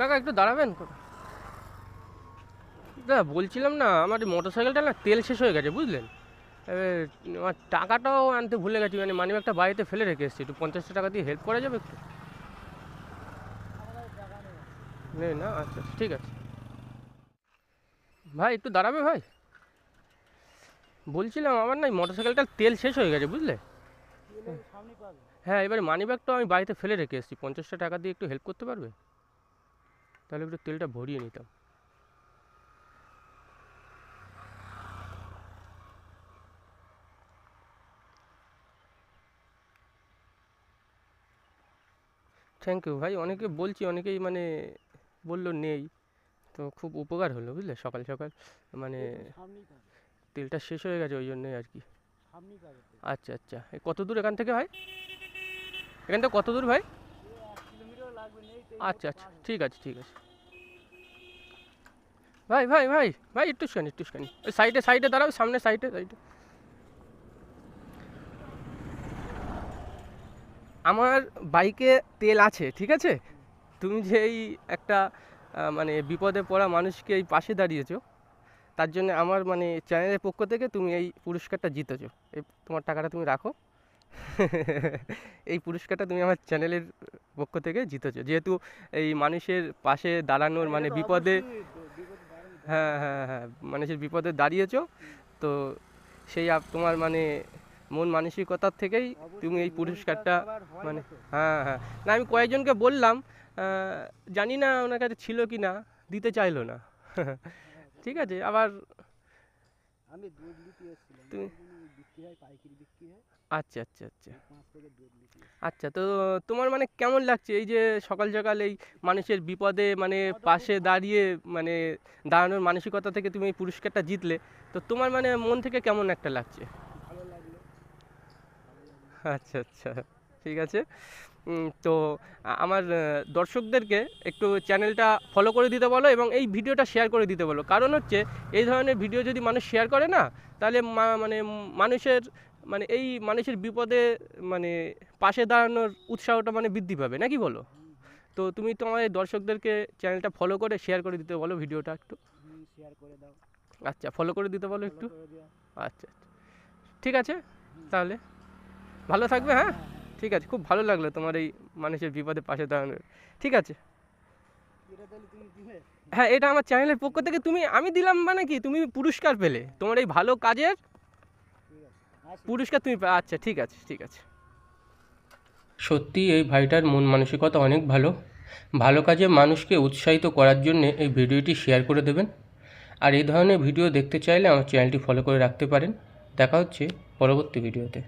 কাকা একটু দাঁড়াবেন? দাদা বলছিলাম না, আমার মোটর সাইকেলটা না তেল শেষ হয়ে গেছে বুঝলেন। এবার আমার টাকাটাও আনতে ভুলে গেছি, মানে মানিব্যাগটা বাড়িতে ফেলে রেখে এসেছি। একটু 50টা টাকা দিয়ে হেল্প করা যাবে একটু? নেই না? আচ্ছা ঠিক আছে। ভাই একটু দাঁড়াবে ভাই? বলছিলাম আমার না মোটর সাইকেলটার তেল শেষ হয়ে গেছে বুঝলে। হ্যাঁ, এবারে মানিব্যাগটাও আমি বাড়িতে ফেলে রেখে এসেছি। 50টা টাকা দিয়ে একটু হেল্প করতে পারবে? তাহলে একটু তেলটা ভরিয়ে নিতাম। থ্যাংক ইউ ভাই। অনেকে বলছি, অনেকেই মানে বললো নেই, তো খুব উপকার হলো বুঝলে সকাল সকাল। মানে তেলটা শেষ হয়ে গেছে ওই জন্যই আর কি। আচ্ছা আচ্ছা, কত দূর এখান থেকে ভাই? এখান থেকে কত দূর ভাই? আচ্ছা আচ্ছা ঠিক আছে ঠিক আছে। ভাই ভাই ভাই ভাই একটুখানি একটুখানি ওই সাইডে সাইডে দাঁড়াও, সামনে সাইডে সাইডে। আমার বাইকে তেল আছে ঠিক আছে। তুমি যে এই একটা মানে বিপদে পড়া মানুষকে এই পাশে দাঁড়িয়েছো, তার জন্য আমার মানে চ্যানেলের পক্ষ থেকে তুমি এই পুরস্কারটা জিতেছো। এই তোমার টাকাটা তুমি রাখো। এই পুরস্কারটা তুমি আমার চ্যানেলের পক্ষ থেকে জিতেছো, যেহেতু এই মানুষের পাশে দাঁড়ানোর মানে বিপদে, হ্যাঁ হ্যাঁ হ্যাঁ, মানুষের বিপদে দাঁড়িয়েছো। তো সেই তোমার মানে মন মানসিকতার থেকেই তুমি এই পুরস্কারটা মানে, হ্যাঁ হ্যাঁ। না আমি কয়েকজনকে বললাম, জানি না ওনার কাছে ছিল কি না, দিতে চাইলো না। ঠিক আছে আবার তুমি, আচ্ছা আচ্ছা আচ্ছা আচ্ছা। তো তোমার মানে কেমন লাগছে এই যে সকাল সকাল এই মানুষের বিপদে মানে পাশে দাঁড়িয়ে মানে দাঁড়ানোর মানসিকতা থেকে তুমি এই পুরস্কারটা জিতলে, তো তোমার মানে মন থেকে কেমন একটা লাগছে? আচ্ছা আচ্ছা ঠিক আছে। তো আমার দর্শকদেরকে একটু চ্যানেলটা ফলো করে দিতে বলো এবং এই ভিডিওটা শেয়ার করে দিতে বলো। কারণ হচ্ছে এই ধরনের ভিডিও যদি মানুষ শেয়ার করে না, তাহলে মানে মানুষের মানে এই মানুষের বিপদে মানে পাশে দাঁড়ানোর উৎসাহটা মানে বৃদ্ধি পাবে নাকি বলো? তো তুমি তোমার এই দর্শকদেরকে চ্যানেলটা ফলো করে শেয়ার করে দিতে বলো ভিডিওটা একটু। আচ্ছা ফলো করে দিতে বলো একটু। আচ্ছা আচ্ছা ঠিক আছে তাহলে, ভালো থাকবে হ্যাঁ। ঠিক আছে, খুব ভালো লাগলো তোমার এই মানুষের বিপদে পাশে দাঁড়ানো। ঠিক আছে। হ্যাঁ এটা আমার চ্যানেলের পক্ষ থেকে তুমি, আমি দিলাম মানে কি তুমি পুরস্কার পেলে, তোমার এই ভালো কাজের পুরস্কার তুমি আচ্ছা ঠিক আছে ঠিক আছে। সত্যি এই ভাইটার মন মানসিকতা অনেক ভালো। ভালো কাজে মানুষকে উৎসাহিত করার জন্যে এই ভিডিওটি শেয়ার করে দেবেন। আর এই ধরনের ভিডিও দেখতে চাইলে আমার চ্যানেলটি ফলো করে রাখতে পারেন। দেখা হচ্ছে পরবর্তী ভিডিওতে।